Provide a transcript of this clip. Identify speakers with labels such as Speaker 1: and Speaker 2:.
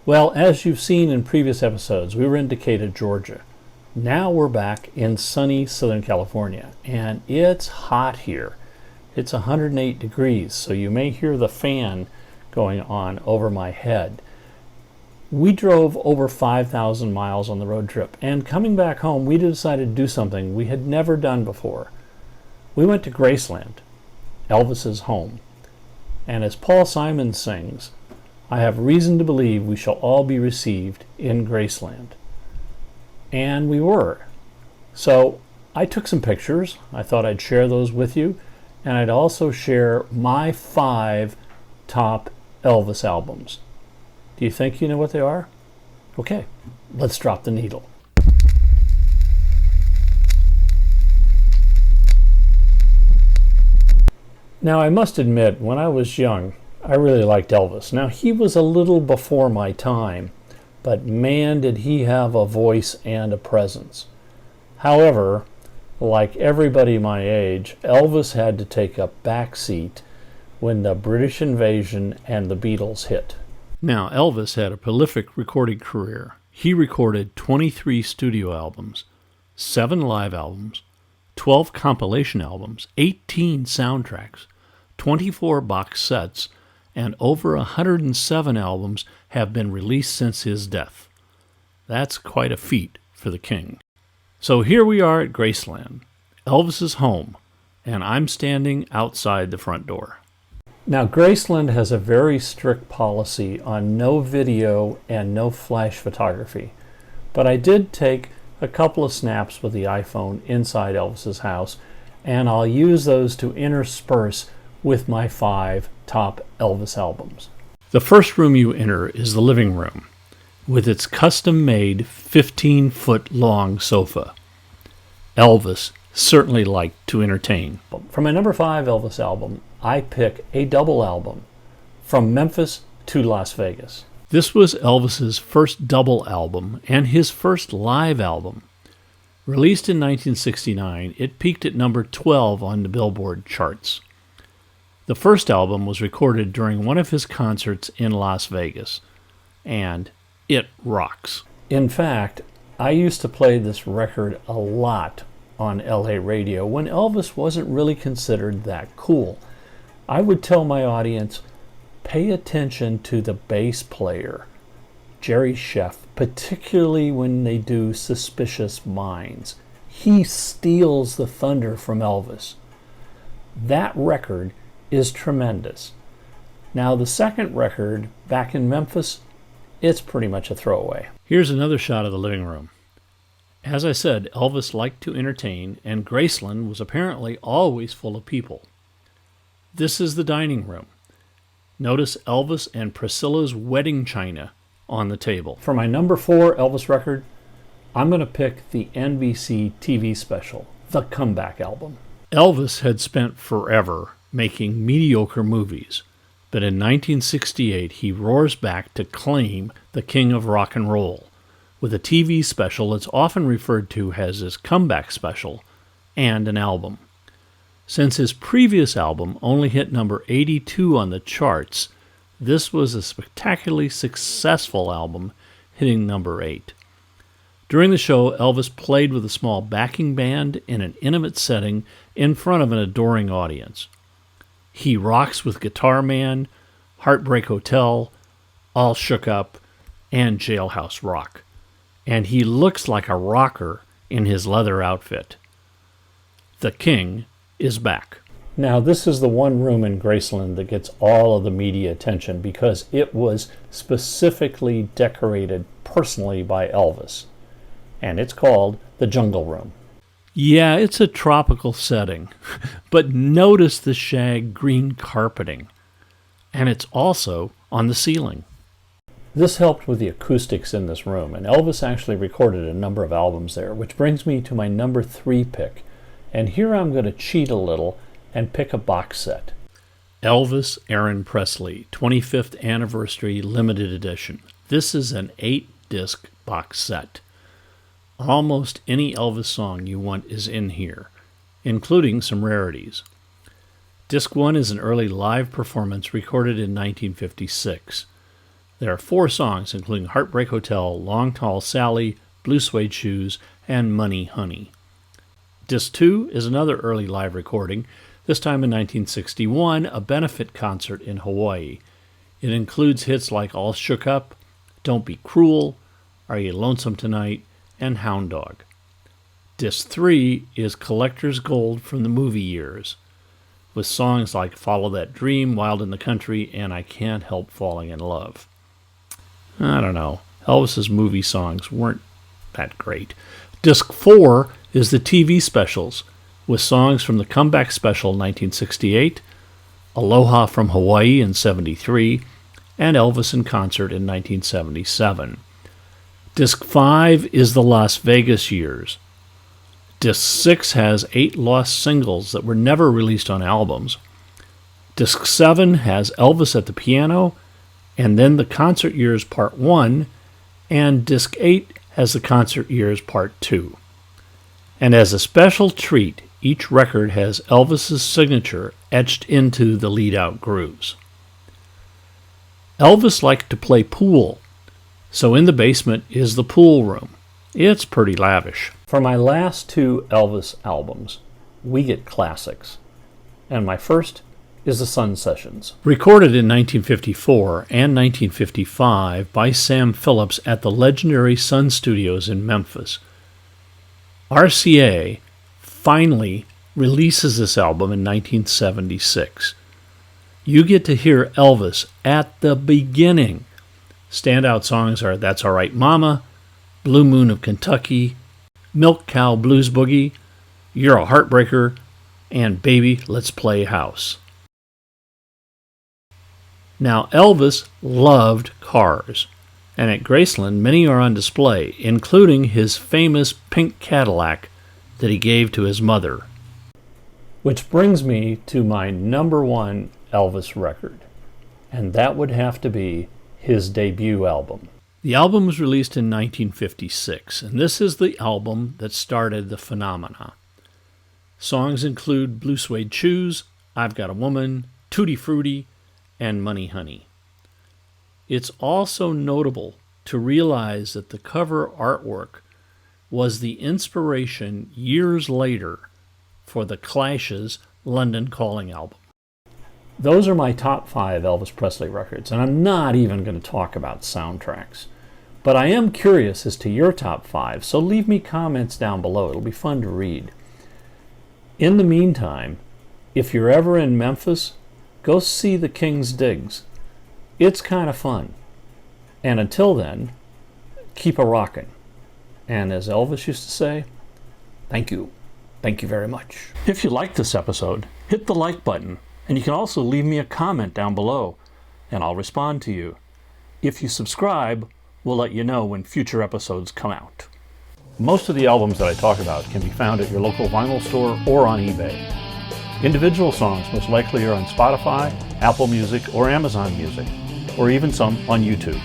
Speaker 1: Well, as you've seen in previous episodes, we were in Decatur, Georgia. Now we're back in sunny Southern California, and it's hot here. It's 108 degrees, so you may hear the fan going on over my head. We drove over 5,000 miles on the road trip, and coming back home, we decided to do something we had never done before. We went to Graceland, Elvis's home. And as Paul Simon sings, I have reason to believe we shall all be received in Graceland. And we were. So I took some pictures. I thought I'd share those with you. And I'd also share my 5 top Elvis albums. Do you think you know what they are? Okay, let's drop the needle. Now, I must admit, when I was young, I really liked Elvis. Now, he was a little before my time, but man, did he have a voice and a presence. However, like everybody my age, Elvis had to take a back seat when the British invasion and the Beatles hit. Now, Elvis had a prolific recording career. He recorded 23 studio albums, 7 live albums, 12 compilation albums, 18 soundtracks, 24 box sets, and over 107 albums have been released since his death. That's quite a feat for the king. So here we are at Graceland, Elvis's home, and I'm standing outside the front door. Now, Graceland has a very strict policy on no video and no flash photography, but I did take a couple of snaps with the iPhone inside Elvis's house, and I'll use those to intersperse with my 5 top Elvis albums. The first room you enter is the living room, with its custom-made 15-foot-long sofa. Elvis certainly liked to entertain. For my number 5 Elvis album, I pick a double album, From Memphis to Las Vegas. This was Elvis's first double album and his first live album. Released in 1969, it peaked at number 12 on the Billboard charts. The first album was recorded during one of his concerts in Las Vegas, and it rocks. In fact, I used to play this record a lot on LA radio when Elvis wasn't really considered that cool. I would tell my audience, pay attention to the bass player, Jerry Sheff, particularly when they do Suspicious Minds. He steals the thunder from Elvis. That record is tremendous. Now, the second record, Back in Memphis, it's pretty much a throwaway. Here's another shot of the living room. As I said, Elvis liked to entertain, and Graceland was apparently always full of people. This is the dining room. Notice Elvis and Priscilla's wedding china on the table. For my number 4 Elvis record, I'm going to pick the NBC TV special, The Comeback Album. Elvis had spent forever making mediocre movies, but in 1968 he roars back to claim the king of rock and roll with a TV special that's often referred to as his comeback special and an album. Since his previous album only hit number 82 on the charts, this was a spectacularly successful album, hitting number 8. During the show, Elvis played with a small backing band in an intimate setting in front of an adoring audience. He rocks with Guitar Man, Heartbreak Hotel, All Shook Up, and Jailhouse Rock. And he looks like a rocker in his leather outfit. The king is back. Now, this is the one room in Graceland that gets all of the media attention because it was specifically decorated personally by Elvis. And it's called the Jungle Room. Yeah, it's a tropical setting, but notice the shag green carpeting. And it's also on the ceiling. This helped with the acoustics in this room, and Elvis actually recorded a number of albums there, which brings me to my number 3 pick. And here I'm going to cheat a little and pick a box set. Elvis Aaron Presley 25th Anniversary Limited Edition. This is an 8-disc box set. Almost any Elvis song you want is in here, including some rarities. Disc 1 is an early live performance recorded in 1956. There are 4 songs, including Heartbreak Hotel, Long Tall Sally, Blue Suede Shoes, and Money Honey. Disc 2 is another early live recording, this time in 1961, a benefit concert in Hawaii. It includes hits like All Shook Up, Don't Be Cruel, Are You Lonesome Tonight, and Hound Dog. Disc 3 is Collector's Gold from the movie years, with songs like Follow That Dream, Wild in the Country, and I Can't Help Falling in Love. I don't know. Elvis's movie songs weren't that great. Disc 4 is the TV specials, with songs from the Comeback Special 1968, Aloha from Hawaii in 73, and Elvis in Concert in 1977. Disc 5 is the Las Vegas years. Disc 6 has 8 lost singles that were never released on albums. Disc 7 has Elvis at the piano, and then the Concert Years Part 1, and Disc 8 has the Concert Years Part 2. And as a special treat, each record has Elvis's signature etched into the lead-out grooves. Elvis liked to play pool, so in the basement is the pool room. It's pretty lavish. For my last 2 Elvis albums, we get classics. And my first is the Sun Sessions. Recorded in 1954 and 1955 by Sam Phillips at the legendary Sun Studios in Memphis. RCA finally releases this album in 1976. You get to hear Elvis at the beginning. Standout songs are That's All Right Mama, Blue Moon of Kentucky, Milk Cow Blues Boogie, You're a Heartbreaker, and Baby, Let's Play House. Now, Elvis loved cars, and at Graceland, many are on display, including his famous pink Cadillac that he gave to his mother. Which brings me to my number 1 Elvis record, and that would have to be his debut album. The album was released in 1956, and this is the album that started the phenomena. Songs include Blue Suede Shoes, I've Got a Woman, Tutti Frutti, and Money Honey. It's also notable to realize that the cover artwork was the inspiration years later for the Clash's London Calling album. Those are my top 5 Elvis Presley records, and I'm not even going to talk about soundtracks. But I am curious as to your top 5, so leave me comments down below. It'll be fun to read. In the meantime, if you're ever in Memphis, go see the King's Digs. It's kind of fun. And until then, keep a rockin'. And as Elvis used to say, thank you. Thank you very much. If you liked this episode, hit the like button. And you can also leave me a comment down below, and I'll respond to you. If you subscribe, we'll let you know when future episodes come out. Most of the albums that I talk about can be found at your local vinyl store or on eBay. Individual songs most likely are on Spotify, Apple Music, or Amazon Music, or even some on YouTube.